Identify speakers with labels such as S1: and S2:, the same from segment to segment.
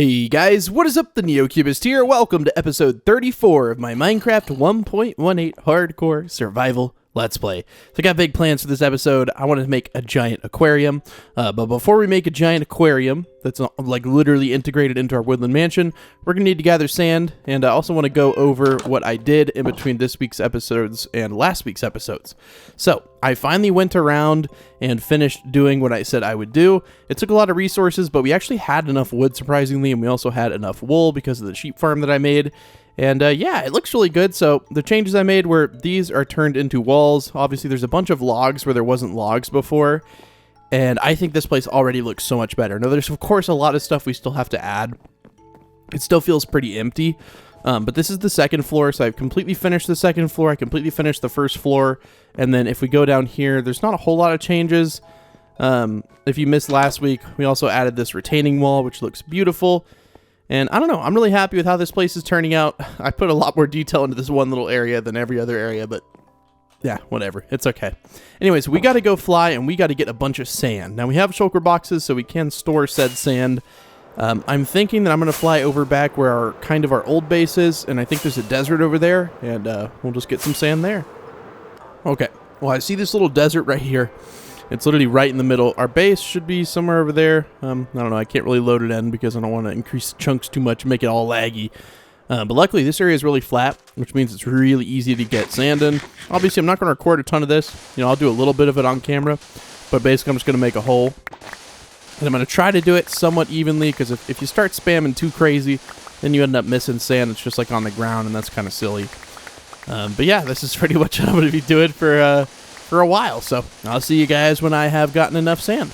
S1: Hey guys, what is up? TheNeocubest here. Welcome to episode 34 of my Minecraft 1.18 hardcore survival Let's Play. So I got big plans for this episode. I wanted to make a giant aquarium, but before we make a giant aquarium that's like literally integrated into our woodland mansion, we're gonna need to gather sand, and I also want to go over what I did in between this week's episodes and last week's episodes. So I finally went around and finished doing what I said I would do. It took a lot of resources, but we actually had enough wood, surprisingly, and we also had enough wool because of the sheep farm that I made. And yeah, it looks really good. So the changes I made were these are turned into walls. Obviously, there's a bunch of logs where there wasn't logs before. And I think this place already looks so much better. Now, there's, of course, a lot of stuff we still have to add. It still feels pretty empty. But this is the second floor, so I've completely finished the second floor. I completely finished the first floor. And then if we go down here, there's not a whole lot of changes. If you missed last week, we also added this retaining wall, which looks beautiful. And I don't know, I'm really happy with how this place is turning out. I put a lot more detail into this one little area than every other area, but yeah, whatever. It's okay. Anyways, we got to go fly, and we got to get a bunch of sand. Now, we have shulker boxes, so we can store said sand. I'm thinking that I'm going to fly over back where our old base is, and I think there's a desert over there, and we'll just get some sand there. Okay, well, I see this little desert right here. It's literally right in the middle. Our base should be somewhere over there. I don't know. I can't really load it in because I don't want to increase chunks too much and make it all laggy. But luckily, this area is really flat, which means it's really easy to get sand in. Obviously, I'm not going to record a ton of this. You know, I'll do a little bit of it on camera. But basically, I'm just going to make a hole. And I'm going to try to do it somewhat evenly because if you start spamming too crazy, then you end up missing sand. It's just like on the ground, and that's kind of silly. But yeah, this is pretty much what I'm going to be doing for a while, so I'll see you guys when I have gotten enough sand.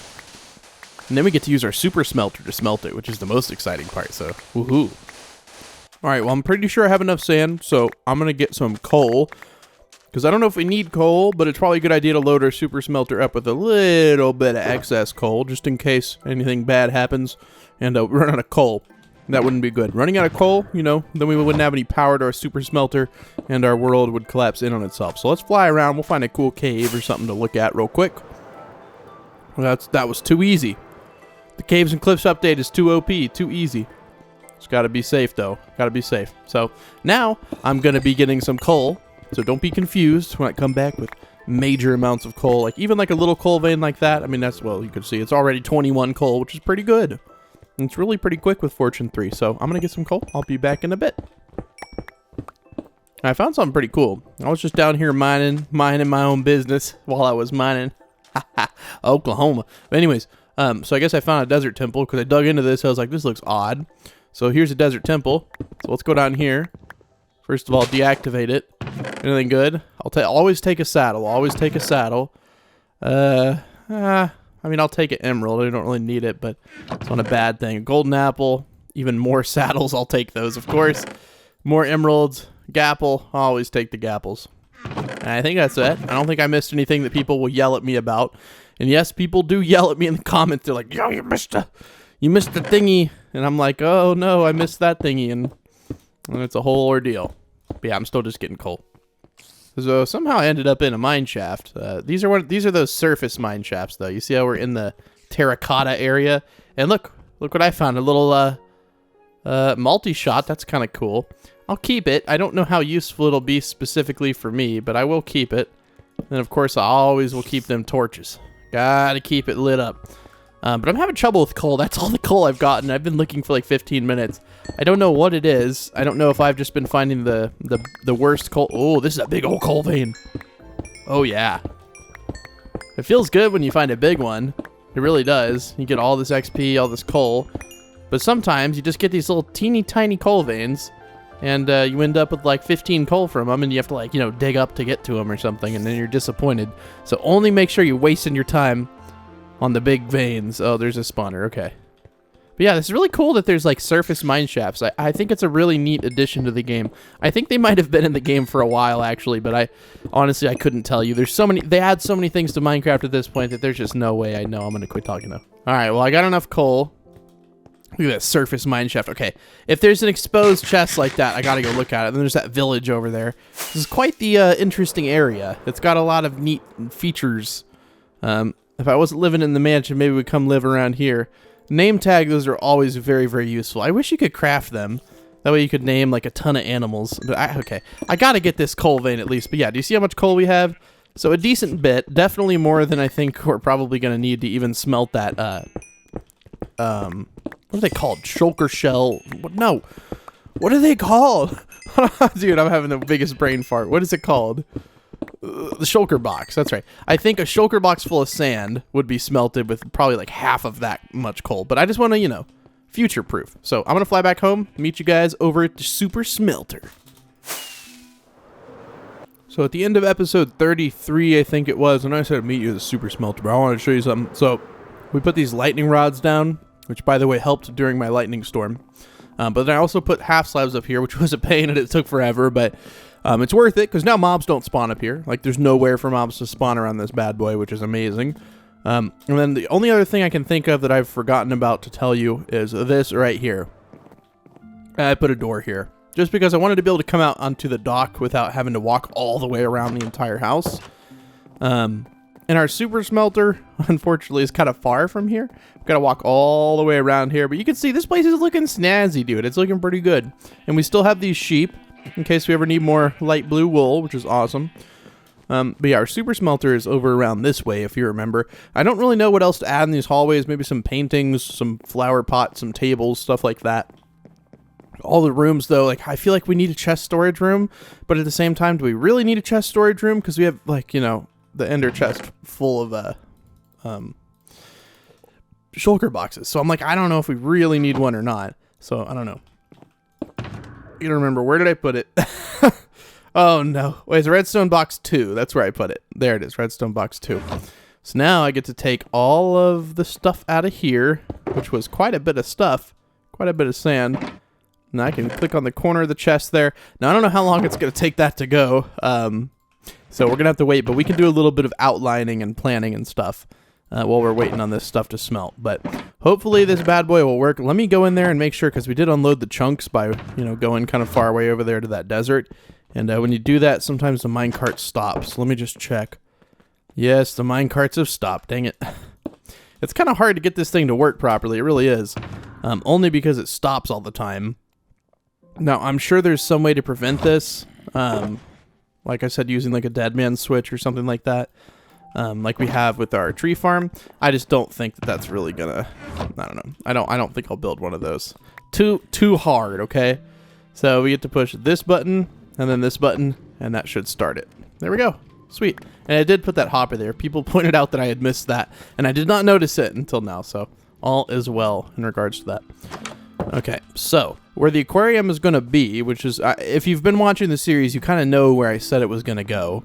S1: And then we get to use our super smelter to smelt it, which is the most exciting part, so woohoo. Alright, well, I'm pretty sure I have enough sand, so I'm going to get some coal, because I don't know if we need coal, but it's probably a good idea to load our super smelter up with a little bit of excess coal, just in case anything bad happens, and run out of coal. That wouldn't be good. Running out of coal, you know, then we wouldn't have any power to our super smelter, and our world would collapse in on itself. So let's fly around. We'll find a cool cave or something to look at real quick. Well, that was too easy. The Caves and Cliffs update is too OP, too easy. It's got to be safe, though. Got to be safe. So now I'm going to be getting some coal, so don't be confused when I come back with major amounts of coal. Like, even like a little coal vein like that, I mean, that's, well, you can see it's already 21 coal, which is pretty good. It's really pretty quick with Fortune 3, so I'm going to get some coal. I'll be back in a bit. I found something pretty cool. I was just down here minding my own business while I was mining. Oklahoma. But anyways, so I guess I found a desert temple because I dug into this. I was like, this looks odd. So here's a desert temple. So let's go down here. First of all, deactivate it. Anything good? I'll always take a saddle. Always take a saddle. I mean, I'll take an emerald. I don't really need it, but it's not a bad thing. A golden apple, even more saddles. I'll take those, of course. More emeralds, gapple. I'll always take the gapples. And I think that's it. I don't think I missed anything that people will yell at me about. And yes, people do yell at me in the comments. They're like, yo, you missed the thingy. And I'm like, oh no, I missed that thingy. And it's a whole ordeal. But yeah, I'm still just getting coal. So somehow I ended up in a mine shaft. These are those surface mine shafts, though. You see how we're in the terracotta area? And look what I found. A little multi-shot. That's kind of cool. I'll keep it. I don't know how useful it'll be specifically for me, but I will keep it. And of course, I always will keep them torches. Gotta keep it lit up. But I'm having trouble with coal. That's all the coal I've gotten. I've been looking for like 15 minutes. I don't know what it is. I don't know if I've just been finding the worst coal. Oh, this is a big old coal vein. Oh, yeah. It feels good when you find a big one. It really does. You get all this XP, all this coal. But sometimes you just get these little teeny tiny coal veins. And you end up with like 15 coal from them. And you have to like, you know, dig up to get to them or something. And then you're disappointed. So only make sure you're wasting your time on the big veins. Oh, there's a spawner. Okay. But yeah, this is really cool that there's like surface mine shafts. I think it's a really neat addition to the game. I think they might have been in the game for a while actually, but honestly I couldn't tell you. There's so many, they add so many things to Minecraft at this point that there's just no way I know. I'm gonna quit talking now. All right, well I got enough coal. Look at that surface mine shaft. Okay, if there's an exposed chest like that, I gotta go look at it. And then there's that village over there. This is quite the interesting area. It's got a lot of neat features. If I wasn't living in the mansion, maybe we'd come live around here. Name tag, those are always very, very useful. I wish you could craft them. That way you could name like a ton of animals. But okay, I gotta get this coal vein at least. But yeah, do you see how much coal we have? So a decent bit, definitely more than I think we're probably gonna need to even smelt that. What are they called? Shulker shell? No, what are they called? Dude, I'm having the biggest brain fart. What is it called? The shulker box. That's right. I think a shulker box full of sand would be smelted with probably like half of that much coal. But I just want to, you know, future proof. So I'm gonna fly back home. Meet you guys over at the Super Smelter. So at the end of episode 33, I think it was, and I said meet you at the Super Smelter, but I wanted to show you something. So we put these lightning rods down, which by the way helped during my lightning storm. But then I also put half slabs up here, which was a pain and it took forever, but it's worth it because now mobs don't spawn up here. Like there's nowhere for mobs to spawn around this bad boy, which is amazing. And then the only other thing I can think of that I've forgotten about to tell you is this right here. I put a door here just because I wanted to be able to come out onto the dock without having to walk all the way around the entire house. And our super smelter, unfortunately, is kind of far from here. We've got to walk all the way around here. But you can see this place is looking snazzy, dude. It's looking pretty good. And we still have these sheep in case we ever need more light blue wool, which is awesome. But yeah, our super smelter is over around this way, if you remember. I don't really know what else to add in these hallways. Maybe some paintings, some flower pots, some tables, stuff like that. All the rooms, though, like I feel like we need a chest storage room. But at the same time, do we really need a chest storage room? Because we have, like, you know, the ender chest full of shulker boxes. So I'm like, I don't know if we really need one or not. So I don't know. You don't remember, where did I put it? Oh no, wait, it's redstone box 2. That's where I put it. There it is, redstone box 2. So now I get to take all of the stuff out of here, which was quite a bit of stuff, quite a bit of sand. And I can click on the corner of the chest there. Now I don't know how long it's going to take that to go. So we're going to have to wait, but we can do a little bit of outlining and planning and stuff while we're waiting on this stuff to smelt. But hopefully this bad boy will work. Let me go in there and make sure, because we did unload the chunks by, you know, going kind of far away over there to that desert. And when you do that, sometimes the minecart stops. Let me just check. Yes, the minecarts have stopped. Dang it. It's kind of hard to get this thing to work properly. It really is. Only because it stops all the time. Now, I'm sure there's some way to prevent this. Like I said, using like a dead man switch or something like that. Like we have with our tree farm. I just don't think that that's really gonna, I don't know. I don't think I'll build one of those. Too hard, okay? So we get to push this button and then this button, and that should start it. There we go. Sweet. And I did put that hopper there. People pointed out that I had missed that, and I did not notice it until now, so all is well in regards to that. Okay, so where the aquarium is going to be, which is, if you've been watching the series, you kind of know where I said it was going to go.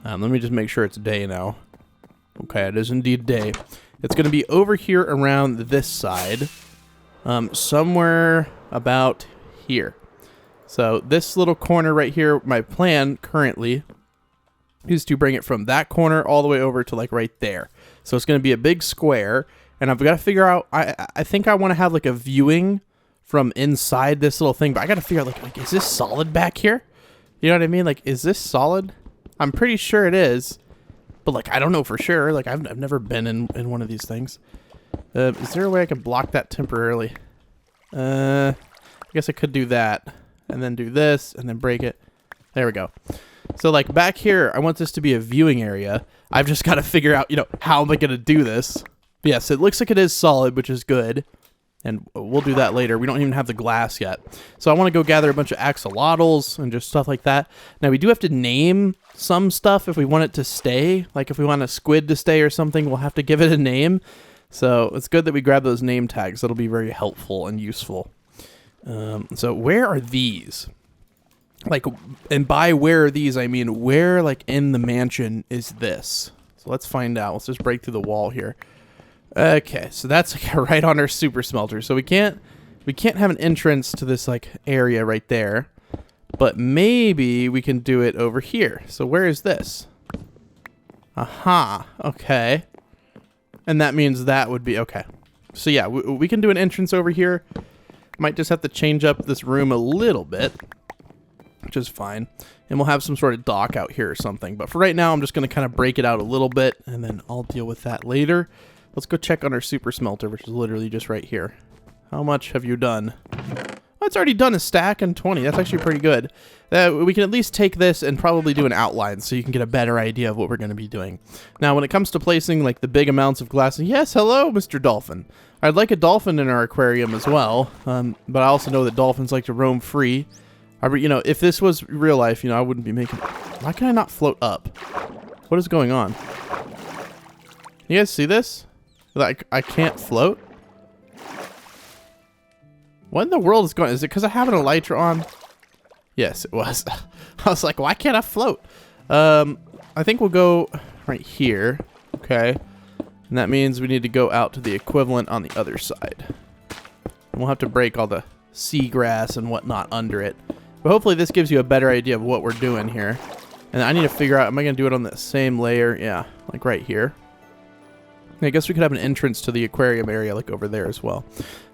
S1: Let me just make sure it's day now. Okay, it is indeed day. It's going to be over here around this side, somewhere about here. So this little corner right here, my plan currently is to bring it from that corner all the way over to like right there. So it's going to be a big square, and I've got to figure out, I think I want to have like a viewing from inside this little thing, but I got to figure out like, is this solid back here? You know what I mean? Like, is this solid? I'm pretty sure it is, but like, I don't know for sure. Like I've never been in one of these things. Is there a way I can block that temporarily? I guess I could do that and then do this and then break it. There we go. So like back here, I want this to be a viewing area. I've just got to figure out, you know, how am I going to do this? But yes, it looks like it is solid, which is good. And we'll do that later. We don't even have the glass yet. So I want to go gather a bunch of axolotls and just stuff like that. Now we do have to name some stuff if we want it to stay. Like if we want a squid to stay or something, we'll have to give it a name. So it's good that we grab those name tags. That'll be very helpful and useful. So where are these? Like, and by where are these, I mean where like in the mansion is this? So let's find out. Let's just break through the wall here. Okay, so that's like right on our super smelter. So we can't have an entrance to this like area right there, but maybe we can do it over here. So where is this? Aha, okay. And that means that would be, okay. So yeah, we can do an entrance over here. Might just have to change up this room a little bit, which is fine. And we'll have some sort of dock out here or something. But for right now, I'm just going to kind of break it out a little bit, and then I'll deal with that later. let's go check on our super smelter, which is literally just right here. How much have you done? Well, it's already done a stack and 20. That's actually pretty good. We can at least take this and probably do an outline so you can get a better idea of what we're going to be doing. Now, when it comes to placing like the big amounts of glass, yes, hello, Mr. Dolphin. I'd like a dolphin in our aquarium as well, but I also know that dolphins like to roam free. You know, if this was real life, you know, I wouldn't be making... Why can I not float up? What is going on? You guys see this? Like, I can't float? What in the world is going on? Is it because I have an elytra on? Yes, it was. I was like, why can't I float? I think we'll go right here. Okay. And that means we need to go out to the equivalent on the other side. And we'll have to break all the seagrass and whatnot under it. But hopefully this gives you a better idea of what we're doing here. And I need to figure out, am I going to do it on the same layer? Yeah, like right here. I guess we could have an entrance to the aquarium area like over there as well.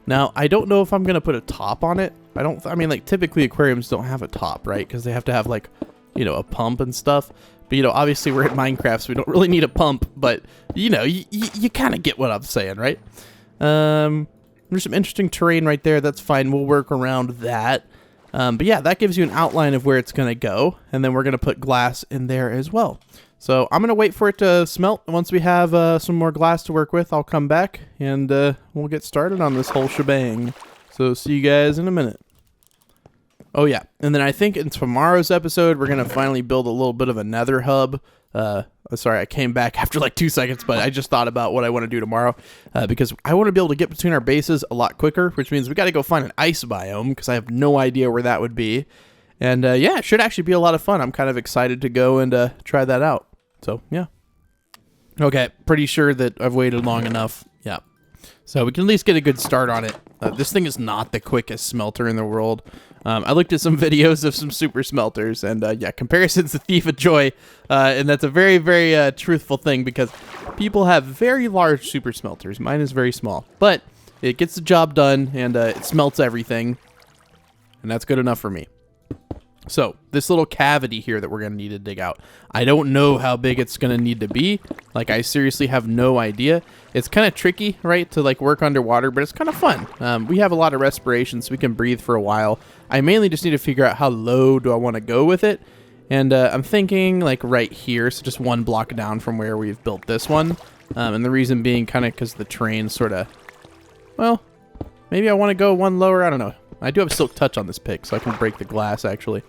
S1: Now, I don't know if I'm going to put a top on it. I mean, like, typically aquariums don't have a top, right? Because they have to have, like, you know, a pump and stuff. But, you know, obviously we're in Minecraft, so we don't really need a pump. But, you know, you kind of get what I'm saying, right? There's some interesting terrain right there. That's fine. We'll work around that. But, yeah, that gives you an outline of where it's going to go. And then we're going to put glass in there as well. So I'm going to wait for it to smelt. Once we have some more glass to work with, I'll come back and we'll get started on this whole shebang. So see you guys in a minute. Oh, yeah. And then I think in tomorrow's episode, we're going to finally build a little bit of a Nether hub. Sorry, I came back after like 2 seconds, but I just thought about what I want to do tomorrow because I want to be able to get between our bases a lot quicker, which means we got to go find an ice biome because I have no idea where that would be. And yeah, it should actually be a lot of fun. I'm kind of excited to go and try that out. So, yeah. Okay, pretty sure that I've waited long enough. Yeah. So we can at least get a good start on it. This thing is not the quickest smelter in the world. I looked at some videos of some super smelters, and yeah, comparison's the thief of joy. And that's a very, very truthful thing because people have very large super smelters. Mine is very small. But it gets the job done, and it smelts everything. And that's good enough for me. So, this little cavity here that we're going to need to dig out. I don't know how big it's going to need to be. Like, I seriously have no idea. It's kind of tricky, right, to, like, work underwater, but it's kind of fun. We have a lot of respiration, so we can breathe for a while. I mainly just need to figure out how low do I want to go with it. And I'm thinking, like, right here, so just one block down from where we've built this one. And the reason being kind of because the terrain sort of, well, maybe I want to go one lower. I don't know. I do have silk touch on this pick, so I can break the glass, actually.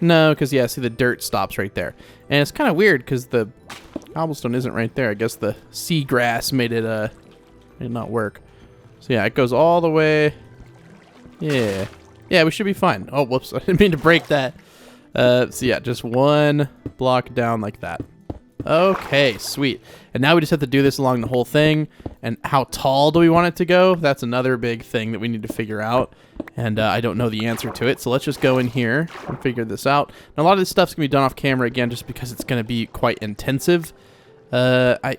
S1: No, because, yeah, see, the dirt stops right there. And it's kind of weird, because the cobblestone isn't right there. I guess the seagrass made it not work. So, yeah, it goes all the way. Yeah. Yeah, we should be fine. Oh, whoops. I didn't mean to break that. So, yeah, just one block down like that. Okay, sweet. And now we just have to do this along the whole thing. And how tall do we want it to go? That's another big thing that we need to figure out. And I don't know the answer to it. So let's just go in here and figure this out. And a lot of this stuff's going to be done off camera again just because it's going to be quite intensive. See, I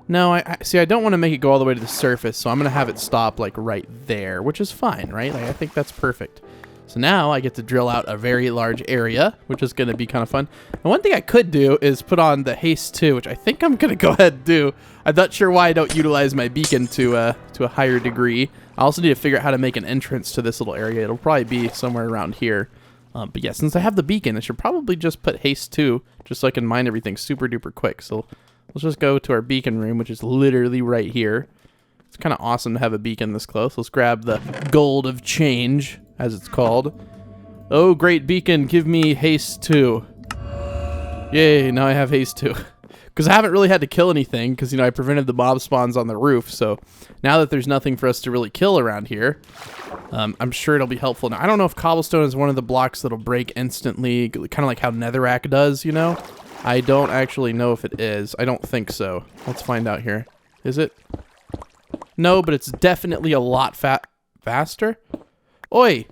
S1: don't want to make it go all the way to the surface. So I'm going to have it stop like right there, which is fine, right? Like, I think that's perfect. So now I get to drill out a very large area, which is going to be kind of fun. And one thing I could do is put on the haste 2, which I think I'm going to go ahead and do. I'm not sure why I don't utilize my beacon to a higher degree. I also need to figure out how to make an entrance to this little area. It'll probably be somewhere around here. But yeah, since I have the beacon, I should probably just put haste 2, just so I can mine everything super duper quick. So let's just go to our beacon room, which is literally right here. It's kind of awesome to have a beacon this close. Let's grab the gold of change, as it's called. Oh, great beacon, give me haste 2. Yay, now I have haste 2. Because I haven't really had to kill anything, because, you know, I prevented the mob spawns on the roof. So now that there's nothing for us to really kill around here, I'm sure it'll be helpful. Now, I don't know if cobblestone is one of the blocks that'll break instantly, kind of like how netherrack does, you know? I don't actually know if it is. I don't think so. Let's find out here. Is it? No, but it's definitely a lot faster. Oi!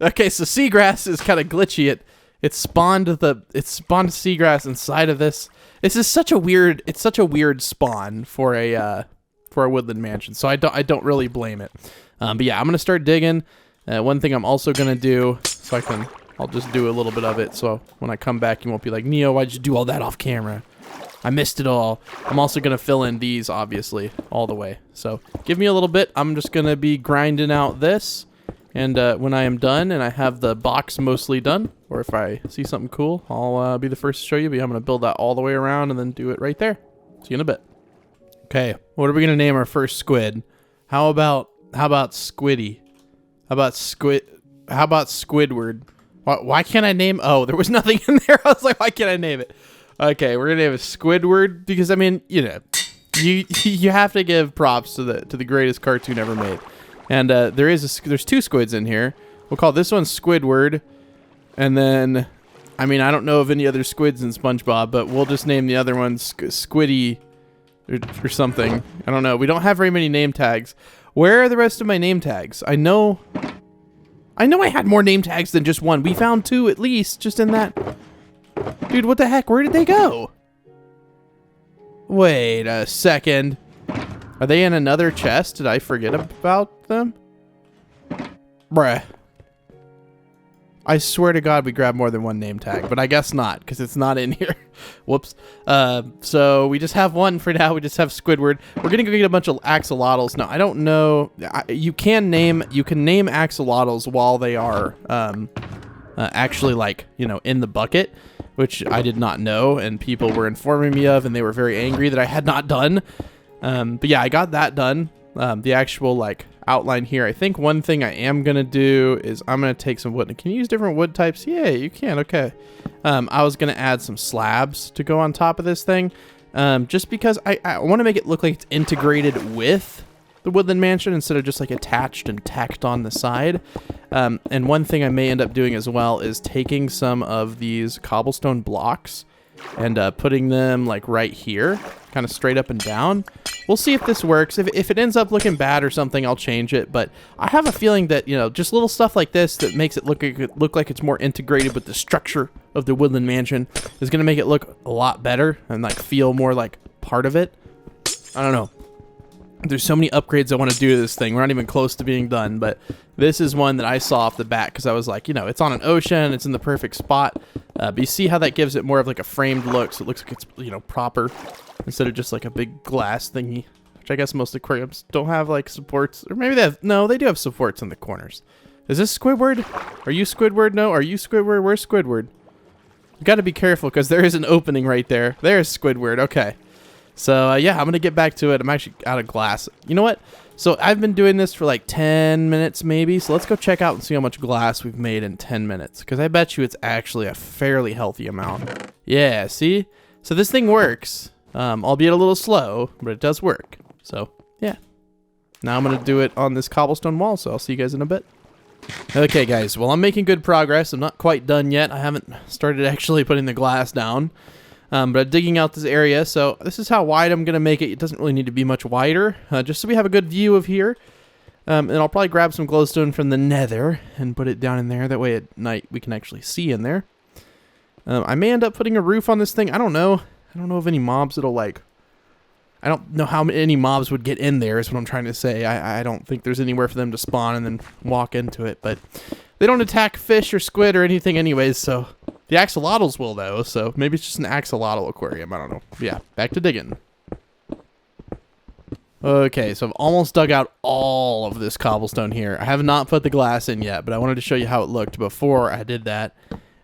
S1: Okay, so seagrass is kind of glitchy. It spawned seagrass inside of this. This is such a weird. It's such a weird spawn for a woodland mansion. So I don't really blame it. But yeah, I'm gonna start digging. One thing I'm also gonna do, I'll just do a little bit of it. So when I come back, you won't be like, Neo, why'd you do all that off camera? I missed it all. I'm also going to fill in these, obviously, all the way. So give me a little bit. I'm just going to be grinding out this. And when I am done and I have the box mostly done, or if I see something cool, I'll be the first to show you. But I'm going to build that all the way around and then do it right there. See you in a bit. Okay, what are we going to name our first squid? How about Squiddy? How about Squidward? Why can't I name... Oh, there was nothing in there. I was like, why can't I name it? Okay, we're going to name it Squidward because, I mean, you know, you have to give props to the greatest cartoon ever made. And there's 2 squids in here. We'll call this one Squidward. And then, I mean, I don't know of any other squids in SpongeBob, but we'll just name the other one Squiddy or something. I don't know. We don't have very many name tags. Where are the rest of my name tags? I know I had more name tags than just one. We found 2 at least just in that. Dude, what the heck? Where did they go? Wait a second. Are they in another chest? Did I forget about them? Bruh. I swear to God we grabbed more than one name tag, but I guess not, because it's not in here. Whoops. So we just have one for now. We just have Squidward. We're gonna go get a bunch of axolotls. Now I don't know. You can name axolotls while they are actually, like, you know, in the bucket, which I did not know, and people were informing me of, and they were very angry that I had not done. But yeah, I got that done. The actual, like, outline here. I think one thing I am gonna do is I'm gonna take some wood. Can you use different wood types? Yeah, you can. Okay. I was gonna add some slabs to go on top of this thing, just because I want to make it look like it's integrated with the Woodland Mansion instead of just like attached and tacked on the side. And one thing I may end up doing as well is taking some of these cobblestone blocks and putting them like right here, kind of straight up and down. We'll see if this works. If it ends up looking bad or something, I'll change it. But I have a feeling that, you know, just little stuff like this that makes it look like it's more integrated with the structure of the Woodland Mansion is going to make it look a lot better and like feel more like part of it. I don't know. There's so many upgrades I want to do to this thing. We're not even close to being done, but this is one that I saw off the bat because I was like, you know, it's on an ocean, it's in the perfect spot. But you see how that gives it more of like a framed look, so it looks like it's, you know, proper instead of just like a big glass thingy, which I guess most aquariums don't have like supports, or maybe they have. No, they do have supports in the corners. Is this Squidward? Are you Squidward? No, are you Squidward? Where's Squidward? You got to be careful because there is an opening right there. There's Squidward. Okay. So, yeah, I'm going to get back to it. I'm actually out of glass. You know what? So, I've been doing this for like 10 minutes maybe. So, let's go check out and see how much glass we've made in 10 minutes. Because I bet you it's actually a fairly healthy amount. Yeah, see? So, this thing works. Albeit a little slow, but it does work. So, yeah. Now I'm going to do it on this cobblestone wall. So, I'll see you guys in a bit. Okay, guys. Well, I'm making good progress. I'm not quite done yet. I haven't started actually putting the glass down. But I'm digging out this area, so this is how wide I'm going to make it. It doesn't really need to be much wider, just so we have a good view of here. And I'll probably grab some glowstone from the Nether and put it down in there. That way at night we can actually see in there. I may end up putting a roof on this thing. I don't know. I don't know of any mobs that'll like... I don't know how many mobs would get in there is what I'm trying to say. I don't think there's anywhere for them to spawn and then walk into it. But they don't attack fish or squid or anything anyways, so... The axolotls will, though, so maybe it's just an axolotl aquarium. I don't know. Yeah, back to digging. Okay, so I've almost dug out all of this cobblestone here. I have not put the glass in yet, but I wanted to show you how it looked before I did that.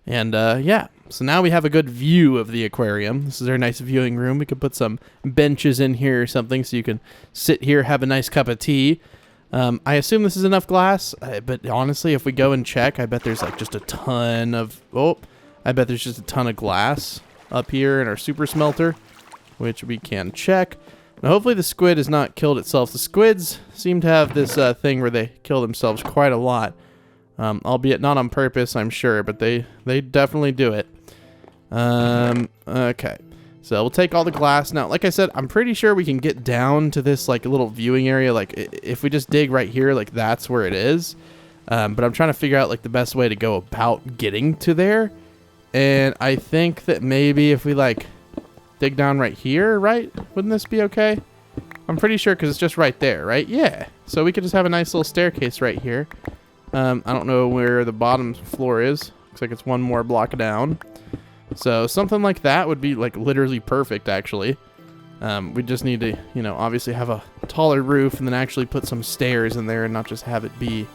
S1: And, yeah, so now we have a good view of the aquarium. This is our nice viewing room. We could put some benches in here or something so you can sit here, have a nice cup of tea. I assume this is enough glass, but honestly, if we go and check, I bet there's, like, just a ton of... Oh... I bet there's just a ton of glass up here in our super smelter, which we can check. Now, hopefully the squid has not killed itself. The squids seem to have this thing where they kill themselves quite a lot, albeit not on purpose, I'm sure, but they definitely do it. Okay, so we'll take all the glass. Now, like I said, I'm pretty sure we can get down to this like little viewing area. Like if we just dig right here, like that's where it is. But I'm trying to figure out like the best way to go about getting to there. And I think that maybe if we, like, dig down right here, right? Wouldn't this be okay? I'm pretty sure because it's just right there, right? Yeah. So we could just have a nice little staircase right here. I don't know where the bottom floor is. Looks like it's one more block down. So something like that would be like literally perfect, actually. We just need to, you know, obviously have a taller roof and then actually put some stairs in there and not just have it be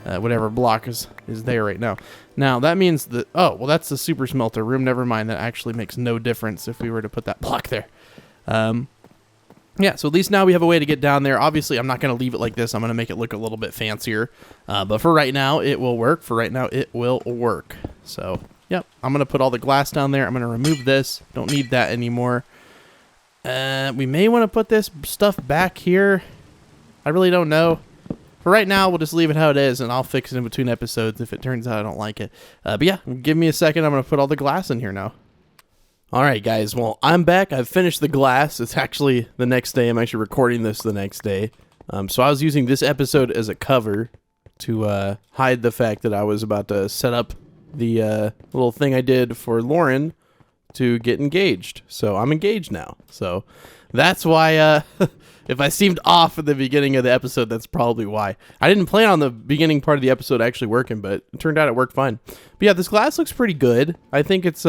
S1: whatever block is there right now. Now, that means that, oh, well, that's the super smelter room. Never mind, that actually makes no difference if we were to put that block there. Yeah, so at least now we have a way to get down there. Obviously, I'm not going to leave it like this. I'm going to make it look a little bit fancier. But for right now, it will work. For right now, it will work. So, yep, I'm going to put all the glass down there. I'm going to remove this. Don't need that anymore. We may want to put this stuff back here. I really don't know. For right now, we'll just leave it how it is, and I'll fix it in between episodes if it turns out I don't like it. But yeah, give me a second. I'm going to put all the glass in here now. All right, guys. Well, I'm back. I've finished the glass. It's actually the next day. I'm actually recording this the next day. So I was using this episode as a cover to hide the fact that I was about to set up the little thing I did for Lauren to get engaged. So I'm engaged now. So that's why if I seemed off at the beginning of the episode, that's probably why. I didn't plan on the beginning part of the episode actually working, but it turned out it worked fine. But yeah, this glass looks pretty good. I think it's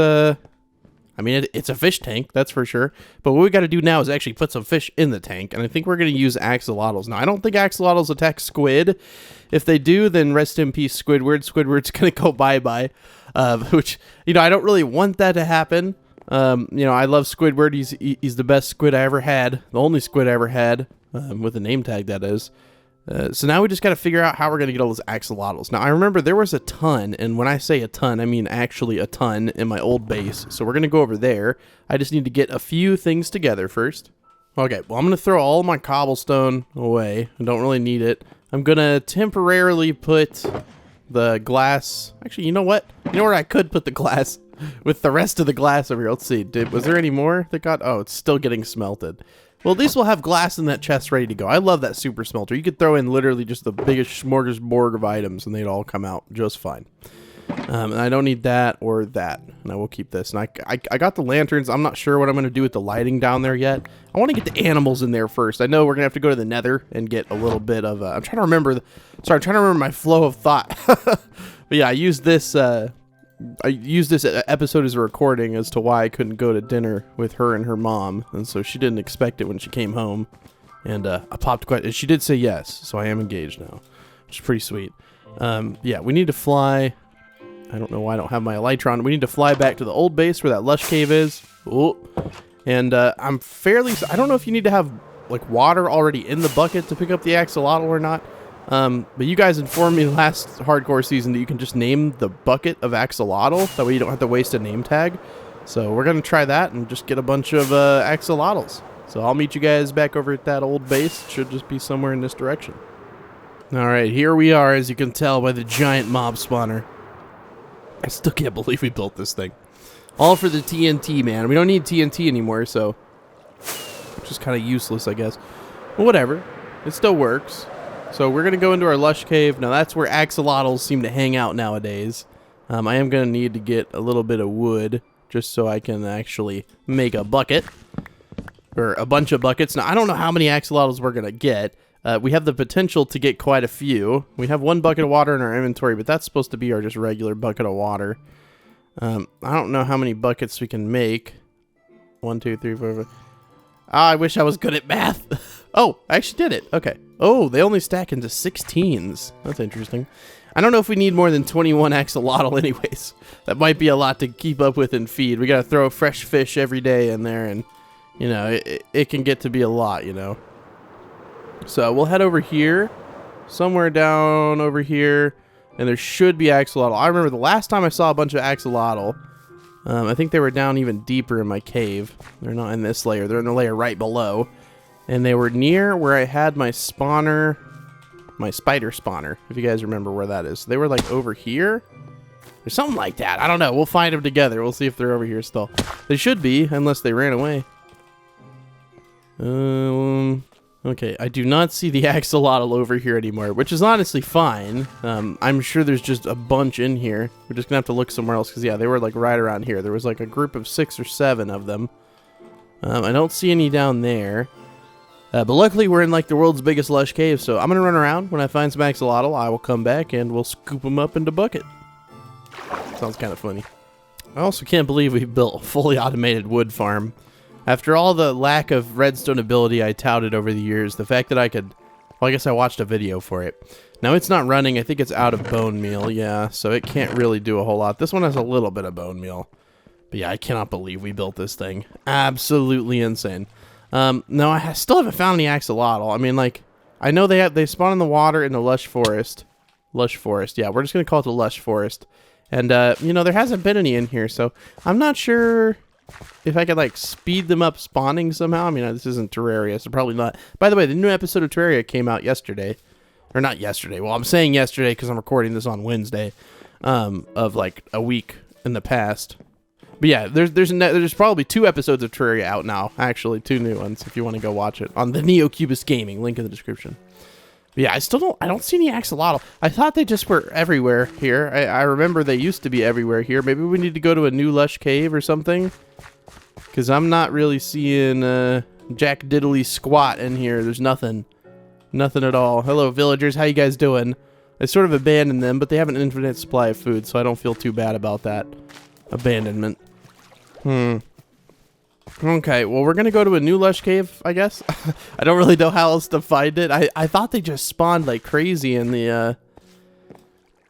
S1: I mean, it's a fish tank, that's for sure. But what we got to do now is actually put some fish in the tank. And I think we're going to use axolotls. Now, I don't think axolotls attack squid. If they do, then rest in peace, Squidward. Squidward's going to go bye-bye. Which, you know, I don't really want that to happen. You know, I love Squidward. He's the best squid I ever had. The only squid I ever had. With a name tag, that is. So now we just got to figure out how we're going to get all those axolotls. Now, I remember there was a ton, and when I say a ton, I mean actually a ton in my old base. So we're going to go over there. I just need to get a few things together first. Okay, well, I'm going to throw all my cobblestone away. I don't really need it. I'm going to temporarily put the glass. Actually, you know what? You know where I could put the glass? With the rest of the glass over here. Let's see. Was there any more that got... Oh, it's still getting smelted. Well, at least we'll have glass in that chest ready to go. I love that super smelter. You could throw in literally just the biggest smorgasbord of items, and they'd all come out just fine. And I don't need that or that. And I will keep this. And I got the lanterns. I'm not sure what I'm going to do with the lighting down there yet. I want to get the animals in there first. I know we're going to have to go to the Nether and get a little bit of... I'm trying to remember... Sorry, I'm trying to remember my flow of thought. But yeah, I used this... I used this episode as a recording as to why I couldn't go to dinner with her and her mom, and so she didn't expect it when she came home, and I popped quite. She did say yes, so I am engaged now, which is pretty sweet. Yeah, we need to fly. I don't know why I don't have my elytron. We need to fly back to the old base where that lush cave is. Oh, and I'm fairly. I don't know if you need to have like water already in the bucket to pick up the axolotl or not. But you guys informed me last hardcore season that you can just name the bucket of axolotl. That way you don't have to waste a name tag. So we're going to try that and just get a bunch of axolotls. So I'll meet you guys back over at that old base. It should just be somewhere in this direction. Alright, here we are, as you can tell by the giant mob spawner. I still can't believe we built this thing. All for the TNT, man. We don't need TNT anymore, so... It's just kind of useless, I guess. But whatever. It still works. So we're going to go into our lush cave. Now that's where axolotls seem to hang out nowadays. I am going to need to get a little bit of wood just so I can actually make a bucket. Or a bunch of buckets. Now I don't know how many axolotls we're going to get. We have the potential to get quite a few. We have 1 bucket of water in our inventory, but that's supposed to be our just regular bucket of water. I don't know how many buckets we can make. 1, 2, 3, 4, 5. Ah, I wish I was good at math. Oh, I actually did it. Okay. Oh, they only stack into 16s. That's interesting. I don't know if we need more than 21 axolotl anyways. That might be a lot to keep up with and feed. We got to throw fresh fish every day in there, and, you know, it can get to be a lot, you know. So we'll head over here, somewhere down over here, and there should be axolotl. I remember the last time I saw a bunch of axolotl, I think they were down even deeper in my cave. They're not in this layer. They're in the layer right below. And they were near where I had my spawner, my spider spawner, if you guys remember where that is. They were like over here or something like that. I don't know. We'll find them together. We'll see if they're over here still. They should be, unless they ran away. Okay, I do not see the axolotl over here anymore, which is honestly fine. I'm sure there's just a bunch in here. We're just gonna have to look somewhere else, because yeah, they were like right around here. There was like a group of 6 or 7 of them. I don't see any down there. But luckily we're in like the world's biggest lush cave, so I'm gonna run around. When I find some axolotl, I will come back and we'll scoop them up into bucket. Sounds kind of funny. I also can't believe we built a fully automated wood farm. After all the lack of redstone ability I touted over the years, the fact that I could... Well, I guess I watched a video for it. Now it's not running. I think it's out of bone meal, yeah, so it can't really do a whole lot. This one has a little bit of bone meal. But yeah, I cannot believe we built this thing. Absolutely insane. No, I still haven't found any axolotl. I mean, like, I know they spawn in the water in the lush forest. Lush forest, yeah, we're just going to call it the lush forest. And, you know, there hasn't been any in here, so I'm not sure if I could, like, speed them up spawning somehow. I mean, this isn't Terraria, so probably not. By the way, the new episode of Terraria came out yesterday. Or not yesterday. Well, I'm saying yesterday because I'm recording this on Wednesday of, like, a week in the past. But yeah, there's probably 2 episodes of Terraria out now. Actually, 2 new ones if you want to go watch it on TheNeocubest Gaming. Link in the description. But yeah, I don't see any axolotl. I thought they just were everywhere here. I remember they used to be everywhere here. Maybe we need to go to a new lush cave or something. Because I'm not really seeing jack diddly squat in here. There's nothing. Nothing at all. Hello, villagers. How you guys doing? I sort of abandoned them, but they have an infinite supply of food, so I don't feel too bad about that abandonment. Okay, well, we're going to go to a new lush cave, I guess. I don't really know how else to find it. I thought they just spawned like crazy in the,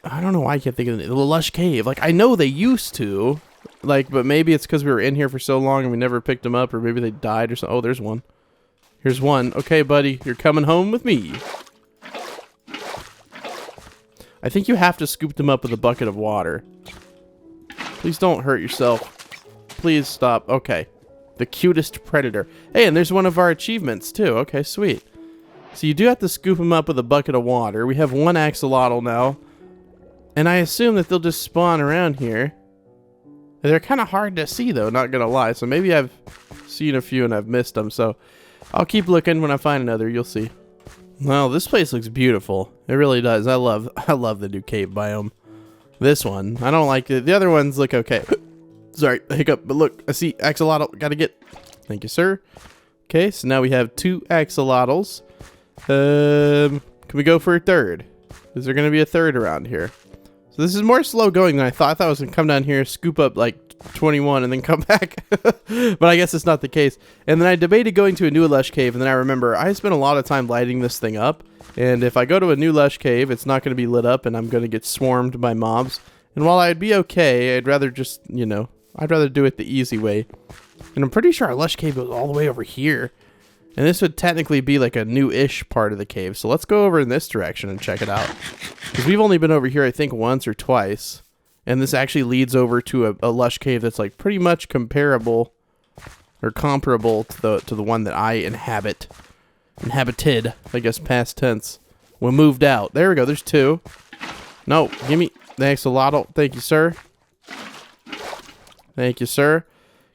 S1: I don't know why I can't think of the lush cave. Like, I know they used to, like, but maybe it's because we were in here for so long and we never picked them up, or maybe they died or something. Oh, there's one. Here's one. Okay, buddy, you're coming home with me. I think you have to scoop them up with a bucket of water. Please don't hurt yourself. Please stop. Okay. The cutest predator. Hey, and there's one of our achievements, too. Okay, sweet. So you do have to scoop them up with a bucket of water. We have 1 axolotl now. And I assume that they'll just spawn around here. They're kind of hard to see, though, not gonna lie. So maybe I've seen a few and I've missed them. So I'll keep looking. When I find another, you'll see. Well, this place looks beautiful. It really does. I love the new cave biome. This one, I don't like it. The other ones look okay. Sorry, hiccup, but look, I see axolotl. Gotta get. Thank you, sir. Okay, so now we have 2 axolotls. Can we go for a third? Is there gonna be a third around here? So this is more slow going than I thought. I thought I was gonna come down here, scoop up like 21, and then come back. But I guess it's not the case. And then I debated going to a new lush cave, and then I remember I spent a lot of time lighting this thing up. And if I go to a new lush cave, it's not gonna be lit up, and I'm gonna get swarmed by mobs. And while I'd be okay, I'd rather just, you know, I'd rather do it the easy way. And I'm pretty sure our lush cave goes all the way over here. And this would technically be like a new-ish part of the cave. So let's go over in this direction and check it out. Because we've only been over here, I think, once or twice. And this actually leads over to a lush cave that's like pretty much comparable or comparable to the one that I inhabited, I guess past tense. We moved out. There we go. There's 2. No, give me the axolotl. Thank you, sir. Thank you, sir.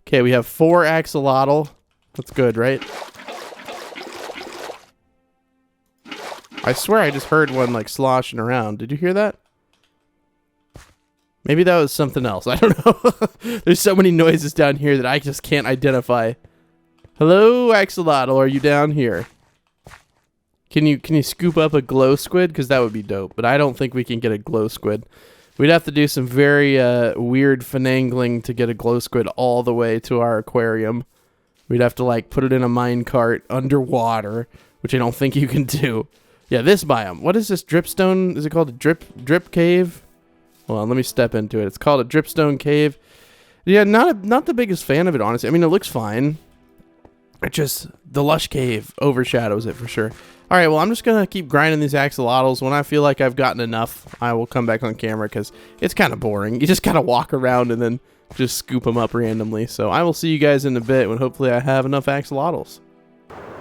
S1: Okay, we have 4 axolotl. That's good, right? I swear I just heard one, like, sloshing around. Did you hear that? Maybe that was something else. I don't know. There's so many noises down here that I just can't identify. Hello, axolotl. Are you down here? Can you scoop up a glow squid? Because that would be dope. But I don't think we can get a glow squid. We'd have to do some very weird finagling to get a glow squid all the way to our aquarium. We'd have to, like, put it in a minecart underwater, which I don't think you can do. Yeah, this biome. What is this dripstone? Is it called a drip cave? Hold on, let me step into it. It's called a dripstone cave. Yeah, not the biggest fan of it, honestly. I mean, it looks fine. It just, the lush cave overshadows it for sure. All right, well, I'm just going to keep grinding these axolotls. When I feel like I've gotten enough, I will come back on camera because it's kind of boring. You just kind of walk around and then just scoop them up randomly. So I will see you guys in a bit when hopefully I have enough axolotls.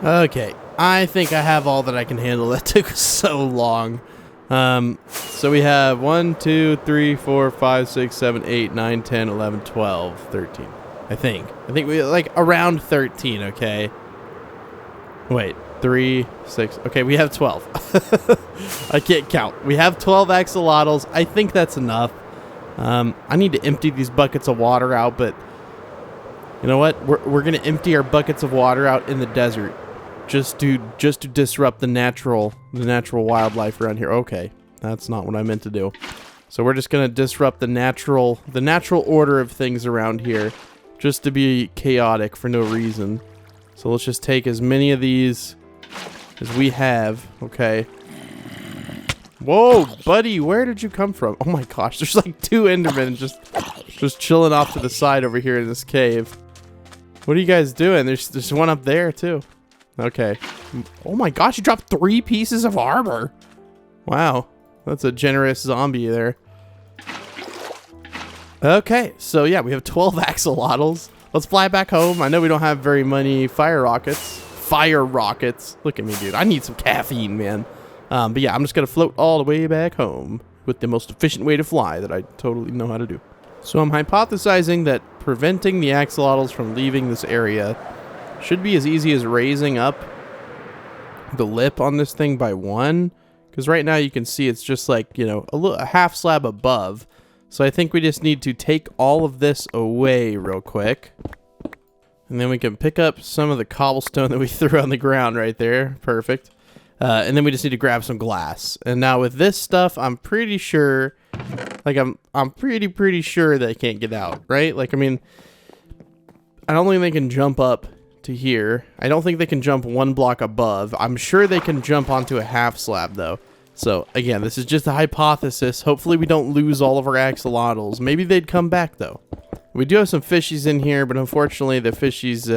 S1: Okay, I think I have all that I can handle. That took so long. So we have 1, 2, 3, 4, 5, 6, 7, 8, 9, 10, 11, 12, 13. I think we like around 13, okay? Wait, 3, 6. Okay, we have 12. I can't count. We have 12 axolotls. I think that's enough. I need to empty these buckets of water out, but you know what? We're going to empty our buckets of water out in the desert. Just to disrupt the natural wildlife around here. Okay, that's not what I meant to do. So we're just gonna disrupt the natural order of things around here, just to be chaotic for no reason. So let's just take as many of these as we have. Okay. Whoa, buddy, where did you come from? Oh my gosh, there's like 2 Endermen just chilling off to the side over here in this cave. What are you guys doing? There's one up there too. Okay. Oh my gosh, you dropped 3 pieces of armor. Wow, that's a generous zombie there. Okay, so yeah, we have 12 axolotls. Let's fly back home. I know we don't have very many fire rockets. Look at me, dude. I need some caffeine, man. But yeah, I'm just gonna float all the way back home with the most efficient way to fly that I totally know how to do. So I'm hypothesizing that preventing the axolotls from leaving this area should be as easy as raising up the lip on this thing by 1. Because right now you can see it's just like, you know, a half slab above. So I think we just need to take all of this away real quick. And then we can pick up some of the cobblestone that we threw on the ground right there. Perfect. And then we just need to grab some glass. And now with this stuff, I'm pretty sure, like I'm pretty sure they can't get out, right? Like, I mean, I don't think they can jump up to here. I don't think they can jump 1 block above. I'm sure they can jump onto a half slab though. So again, this is just a hypothesis. Hopefully we don't lose all of our axolotls. Maybe they'd come back though. We do have some fishies in here, but unfortunately the fishies,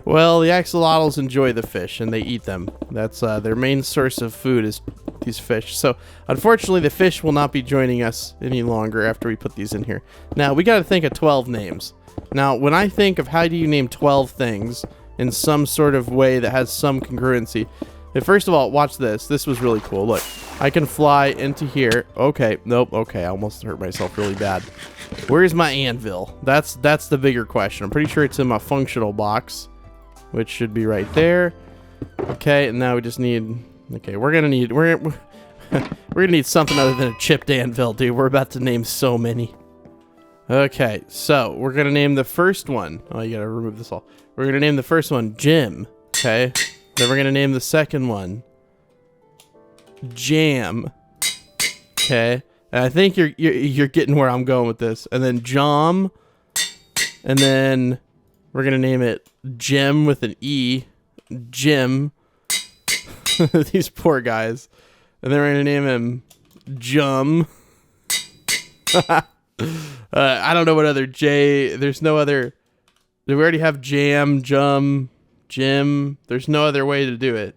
S1: well, the axolotls enjoy the fish and they eat them. That's their main source of food is these fish. So unfortunately the fish will not be joining us any longer after we put these in here. Now we got to think of 12 names. Now when I think of how do you name 12 things in some sort of way that has some congruency, first of all, watch this. This was really cool. Look, I can fly into here. Okay, nope. Okay, I almost hurt myself really bad. Where's my anvil? That's the bigger question. I'm pretty sure it's in my functional box, which should be right there. Okay, and now we just need. Okay, we're gonna need something other than a chipped anvil, dude. We're about to name so many. Okay, so we're gonna name the first one. Oh, you gotta remove this all. We're gonna name the first one Jim. Okay. Then we're gonna name the second one Jam. Okay. And I think you're getting where I'm going with this. And then Jom. And then we're gonna name it Jim with an E. Jim. These poor guys. And then we're gonna name him Jum. I don't know what other J. There's no other. Do we already have Jam, Jum, Jim? There's no other way to do it.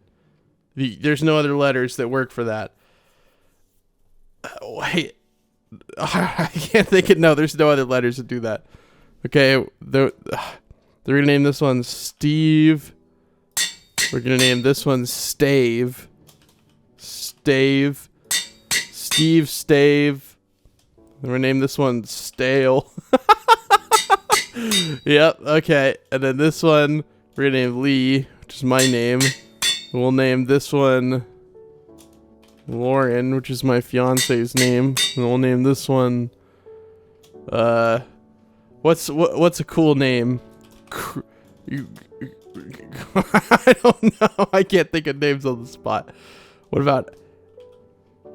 S1: There's no other letters that work for that. Wait. I can't think it. No, there's no other letters to do that. Okay. They're going to name this one Steve. We're going to name this one Stave. Stave. Steve Stave. We're going to name this one Stale. Yep, okay. And then this one, we're going to name Lee, which is my name. We'll name this one Lauren, which is my fiance's name. And we'll name this one, what's a cool name? I don't know. I can't think of names on the spot. What about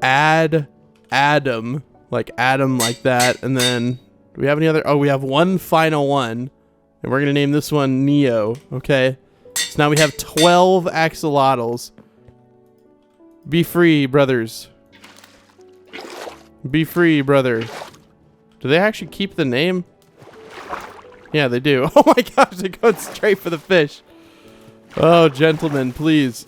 S1: Adam? Like Adam like that. And then, do we have any other? Oh, we have one final one. And we're going to name this one Neo. Okay. So now we have 12 axolotls. Be free, brothers. Be free, brother. Do they actually keep the name? Yeah, they do. Oh my gosh, they're going straight for the fish. Oh, gentlemen, please.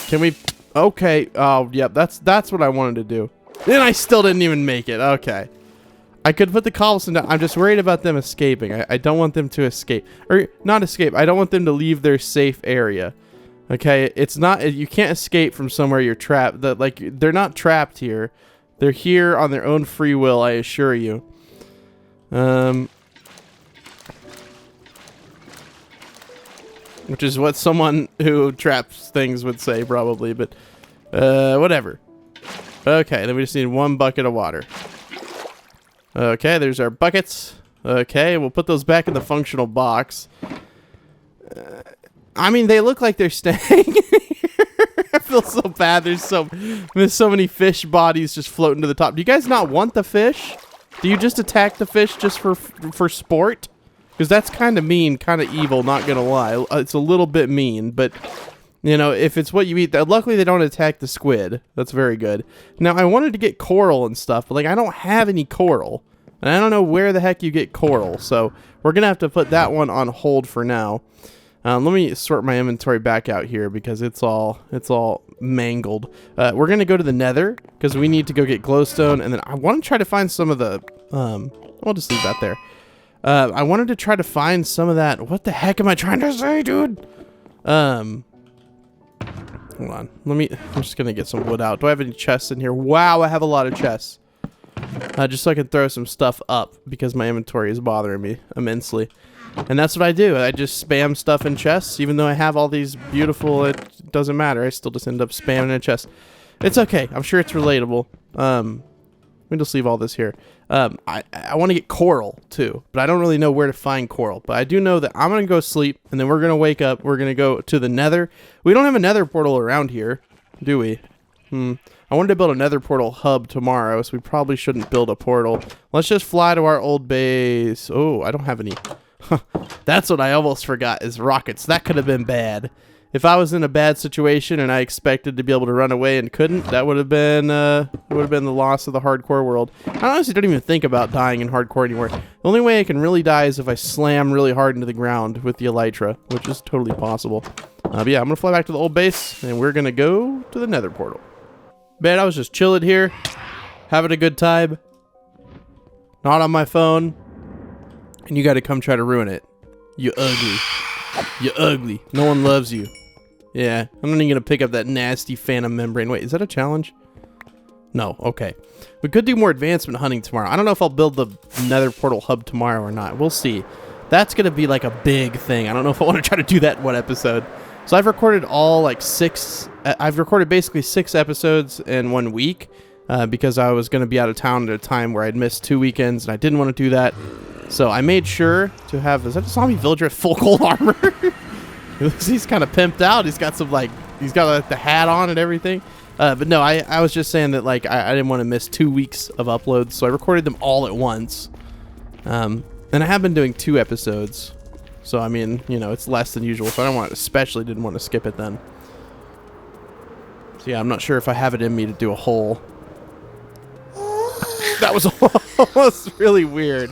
S1: Can we? Okay. Oh, yeah, that's what I wanted to do. And I still didn't even make it. Okay. I could put the cobblestone down. I'm just worried about them escaping. I don't want them to escape. Or, not escape. I don't want them to leave their safe area. Okay? It's not... You can't escape from somewhere you're trapped. They're not trapped here. They're here on their own free will, I assure you. Which is what someone who traps things would say, probably. But, whatever. Okay, then we just need one bucket of water. Okay, there's our buckets. Okay, we'll put those back in the functional box. I mean, they look like they're staying here feel so bad. There's so many fish bodies just floating to the top. Do you guys not want the fish? Do you just attack the fish just for sport? Because that's kind of mean, kind of evil, not gonna lie. It's a little bit mean, but you know, if it's what you eat, luckily they don't attack the squid. That's very good. Now, I wanted to get coral and stuff, but like I don't have any coral. And I don't know where the heck you get coral, so we're gonna have to put that one on hold for now. Let me sort my inventory back out here because it's all mangled. We're gonna go to the Nether because we need to go get glowstone, and then I want to try to find some of the. I'll just leave that there. I wanted to try to find some of that. What the heck am I trying to say, dude? Hold on. I'm just gonna get some wood out. Do I have any chests in here? Wow, I have a lot of chests. Just so I can throw some stuff up because my inventory is bothering me immensely. And that's what I do. I just spam stuff in chests, even though I have all these beautiful, it doesn't matter. I still just end up spamming in a chest. It's okay. I'm sure it's relatable. Let me just leave all this here. I want to get coral too, but I don't really know where to find coral. But I do know that I'm going to go sleep, and then we're going to wake up. We're going to go to the Nether. We don't have a Nether portal around here, do we? I wanted to build a Nether portal hub tomorrow, so we probably shouldn't build a portal. Let's just fly to our old base. Oh, I don't have any. That's what I almost forgot, is rockets. That could have been bad. If I was in a bad situation and I expected to be able to run away and couldn't, that would have been the loss of the hardcore world. I honestly don't even think about dying in hardcore anymore. The only way I can really die is if I slam really hard into the ground with the elytra, which is totally possible. But yeah, I'm gonna fly back to the old base, and we're gonna go to the Nether portal. Man, I was just chilling here, having a good time, not on my phone, and you got to come try to ruin it. You ugly. You ugly. No one loves you. Yeah, I'm not even going to pick up that nasty phantom membrane. Wait, is that a challenge? No, okay. We could do more advancement hunting tomorrow. I don't know if I'll build the Nether portal hub tomorrow or not. We'll see. That's going to be like a big thing. I don't know if I want to try to do that in one episode. So I've recorded I've recorded basically 6 episodes in 1 week because I was going to be out of town at a time where I'd missed 2 weekends, and I didn't want to do that. So I made sure to have, is that a zombie villager with full gold armor? He's kind of pimped out. He's got some he's got like the hat on and everything. But no, I was just saying that like I didn't want to miss 2 weeks of uploads, so I recorded them all at once. And I have been doing 2 episodes. So, I mean, you know, it's less than usual, so I didn't want to skip it then. So, yeah, I'm not sure if I have it in me to do a whole. That was almost really weird.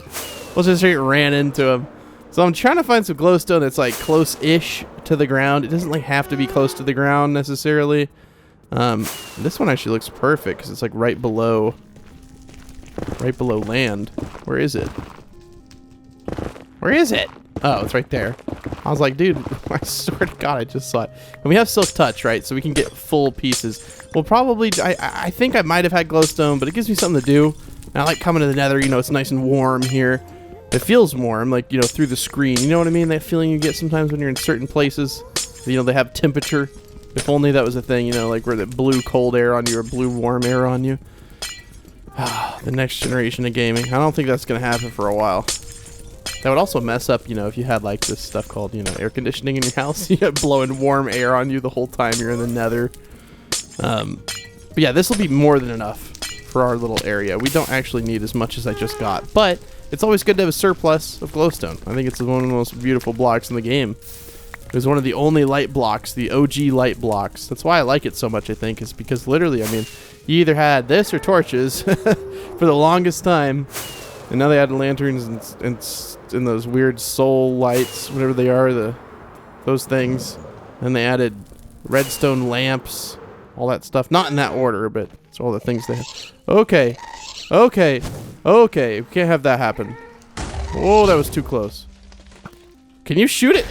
S1: Let's just straight ran into him. So, I'm trying to find some glowstone that's, like, close-ish to the ground. It doesn't, like, have to be close to the ground, necessarily. This one actually looks perfect, because it's, like, right below land. Where is it? Where is it? Oh, it's right there. I was like, dude, I swear to God, I just saw it. And we have Silk Touch, right? So we can get full pieces. We'll probably, I think I might have had glowstone, but it gives me something to do. And I like coming to the Nether, you know, it's nice and warm here. It feels warm, like, you know, through the screen. You know what I mean? That feeling you get sometimes when you're in certain places. You know, they have temperature. If only that was a thing, you know, like where the blue cold air on you or blue warm air on you. The next generation of gaming. I don't think that's going to happen for a while. That would also mess up, you know, if you had like this stuff called, you know, air conditioning in your house. You had blowing warm air on you the whole time you're in the Nether. But yeah, this will be more than enough for our little area. We don't actually need as much as I just got, but it's always good to have a surplus of glowstone. I think it's one of the most beautiful blocks in the game. It was one of the only light blocks, the OG light blocks. That's why I like it so much, I think, is because literally, I mean, you either had this or torches for the longest time. And now they added lanterns and those weird soul lights, whatever they are, those things. And they added redstone lamps, all that stuff. Not in that order, but it's all the things they have. Okay. Okay. Okay. We can't have that happen. Oh, that was too close. Can you shoot it?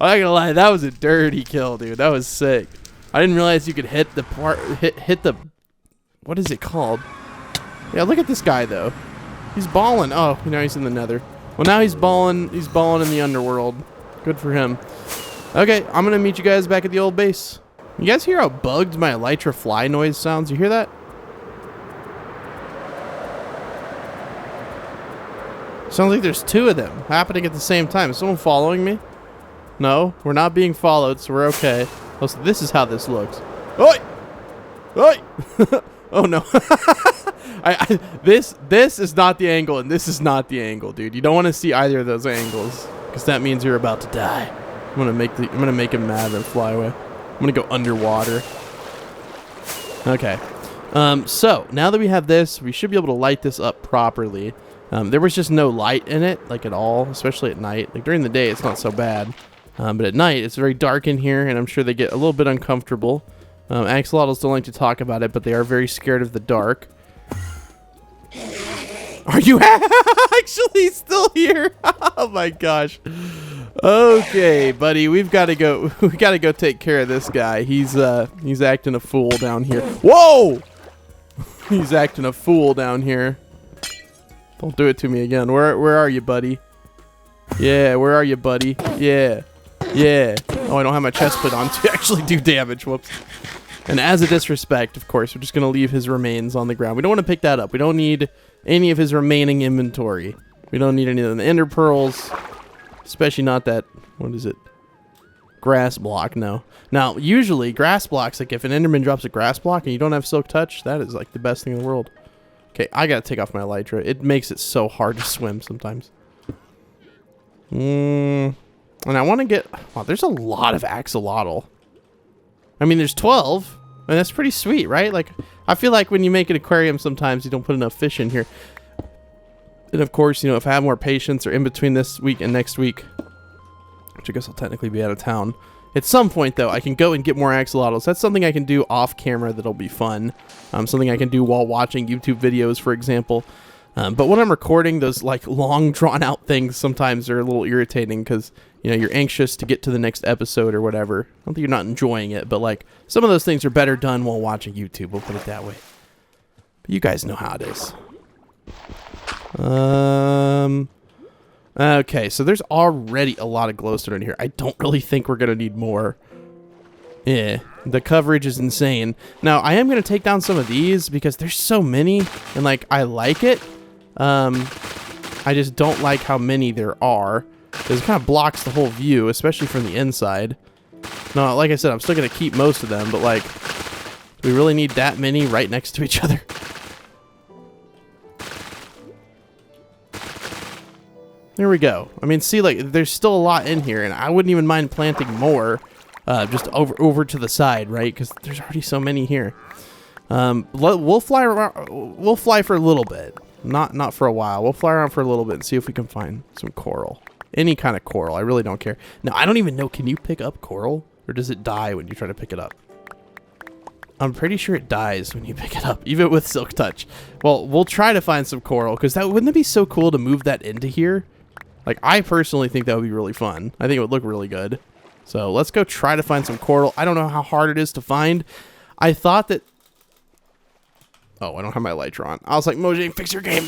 S1: I'm not gonna lie, that was a dirty kill, dude. That was sick. I didn't realize you could hit the hit the, what is it called? Yeah, look at this guy though. He's balling. Oh, now he's in the Nether. Well, now he's balling. He's balling in the underworld. Good for him. Okay, I'm gonna meet you guys back at the old base. You guys hear how bugged my elytra fly noise sounds? You hear that? Sounds like there's 2 of them happening at the same time. Is someone following me? No, we're not being followed, so we're okay. Oh, so this is how this looks. Oi! Oi! Oh no. This is not the angle, and this is not the angle, dude. You don't want to see either of those angles, because that means you're about to die. I'm gonna make him mad and fly away. I'm gonna go underwater. Okay. So now that we have this, we should be able to light this up properly. There was just no light in it, like at all, especially at night. Like during the day, it's not so bad. But at night, it's very dark in here, and I'm sure they get a little bit uncomfortable. Axolotls don't like to talk about it, but they are very scared of the dark. Are you actually still here? Oh my gosh. Okay, buddy, we've got to go. We got to go take care of this guy. He's acting a fool down here. Whoa! He's acting a fool down here. Don't do it to me again. Where are you, buddy? Yeah, where are you, buddy? Yeah. Yeah. Oh, I don't have my chest plate on to actually do damage. Whoops. And as a disrespect, of course, we're just going to leave his remains on the ground. We don't want to pick that up. We don't need any of his remaining inventory. We don't need any of the ender pearls. Especially not that, what is it? Grass block, no. Now, usually, grass blocks, like if an enderman drops a grass block and you don't have silk touch, that is like the best thing in the world. Okay, I gotta take off my elytra. It makes it so hard to swim sometimes. And I want to get... Wow, there's a lot of axolotl. I mean, there's 12, and that's pretty sweet, right? Like, I feel like when you make an aquarium, sometimes you don't put enough fish in here. And of course, you know, if I have more patience or in between this week and next week, which I guess I'll technically be out of town, at some point, though, I can go and get more axolotls. That's something I can do off camera that'll be fun. Something I can do while watching YouTube videos, for example. But when I'm recording, those like long drawn out things sometimes are a little irritating because, you know, you're anxious to get to the next episode or whatever. I don't think you're not enjoying it, but like some of those things are better done while watching YouTube. We'll put it that way. But you guys know how it is. Okay, so there's already a lot of glowstone in here. I don't really think we're gonna need more. Yeah, the coverage is insane. Now, I am gonna take down some of these because there's so many, and like, I like it. I just don't like how many there are, because it kind of blocks the whole view, especially from the inside. No, like I said, I'm still gonna keep most of them, but like, do we really need that many right next to each other? There we go. I mean, see, like, there's still a lot in here, and I wouldn't even mind planting more, just over to the side, right? Because there's already so many here. We'll fly around. We'll fly for a little bit, not for a while. We'll fly around for a little bit and see if we can find some coral, any kind of coral. I really don't care. Now, I don't even know. Can you pick up coral, or does it die when you try to pick it up? I'm pretty sure it dies when you pick it up, even with silk touch. Well, we'll try to find some coral, because wouldn't it be so cool to move that into here? Like, I personally think that would be really fun. I think it would look really good. So let's go try to find some coral. I don't know how hard it is to find. I thought that... Oh, I don't have my elytra on. I was like, Mojang, fix your game.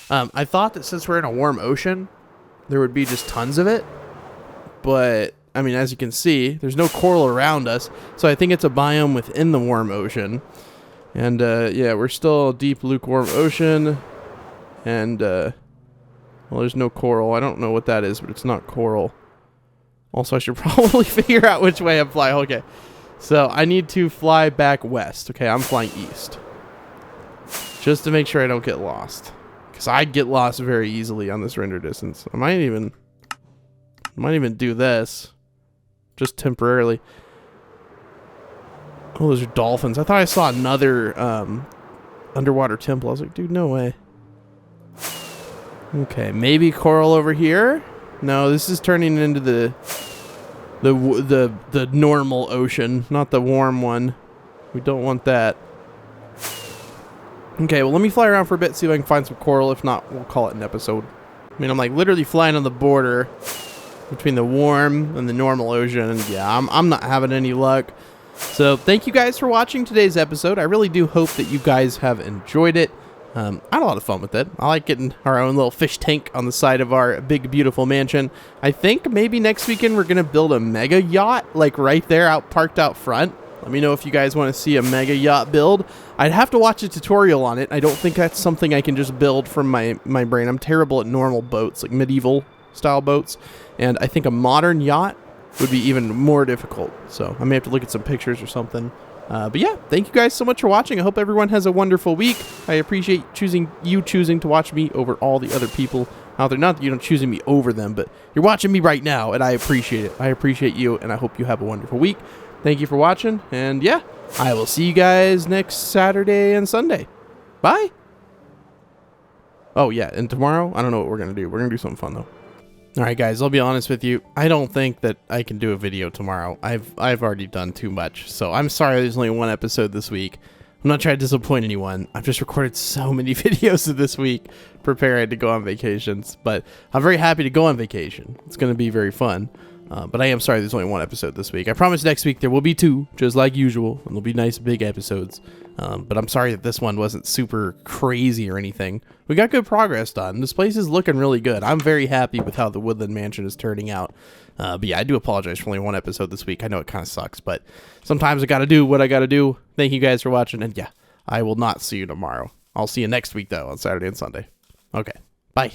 S1: I thought that since we're in a warm ocean, there would be just tons of it. But, I mean, as you can see, there's no coral around us. So I think it's a biome within the warm ocean. And, yeah, we're still deep, lukewarm ocean. And, well, there's no coral. I don't know what that is, but it's not coral. Also, I should probably figure out which way I'm flying. Okay, so I need to fly back west. Okay, I'm flying east. Just to make sure I don't get lost. Because I get lost very easily on this render distance. I might even do this. Just temporarily. Oh, those are dolphins. I thought I saw another underwater temple. I was like, dude, no way. Okay, maybe coral over here. No, this is turning into the normal ocean, not the warm one. We don't want that. Okay, well, let me fly around for a bit, see if I can find some coral. If not, we'll call it an episode. I mean, I'm like literally flying on the border between the warm and the normal ocean, and yeah, I'm not having any luck. So thank you guys for watching today's episode. I really do hope that you guys have enjoyed it. I had a lot of fun with it. I like getting our own little fish tank on the side of our big, beautiful mansion. I think maybe next weekend we're going to build a mega yacht, like right there parked out front. Let me know if you guys want to see a mega yacht build. I'd have to watch a tutorial on it. I don't think that's something I can just build from my brain. I'm terrible at normal boats, like medieval style boats. And I think a modern yacht would be even more difficult. So I may have to look at some pictures or something. But yeah, thank you guys so much for watching. I hope everyone has a wonderful week. I appreciate choosing to watch me over all the other people out there. Not that you're choosing me over them, but you're watching me right now, and I appreciate it. I appreciate you, and I hope you have a wonderful week. Thank you for watching, and yeah, I will see you guys next Saturday and Sunday. Bye. Oh yeah, and tomorrow, I don't know what we're going to do. We're going to do something fun, though. Alright guys, I'll be honest with you. I don't think that I can do a video tomorrow. I've already done too much. So I'm sorry there's only one episode this week. I'm not trying to disappoint anyone. I've just recorded so many videos this week preparing to go on vacations. But I'm very happy to go on vacation. It's going to be very fun. But I am sorry there's only one episode this week. I promise next week there will be 2, just like usual. And they'll be nice big episodes. But I'm sorry that this one wasn't super crazy or anything. We got good progress done. This place is looking really good. I'm very happy with how the Woodland Mansion is turning out. But yeah, I do apologize for only one episode this week. I know it kind of sucks, but sometimes I got to do what I got to do. Thank you guys for watching. And yeah, I will not see you tomorrow. I'll see you next week, though, on Saturday and Sunday. Okay, bye.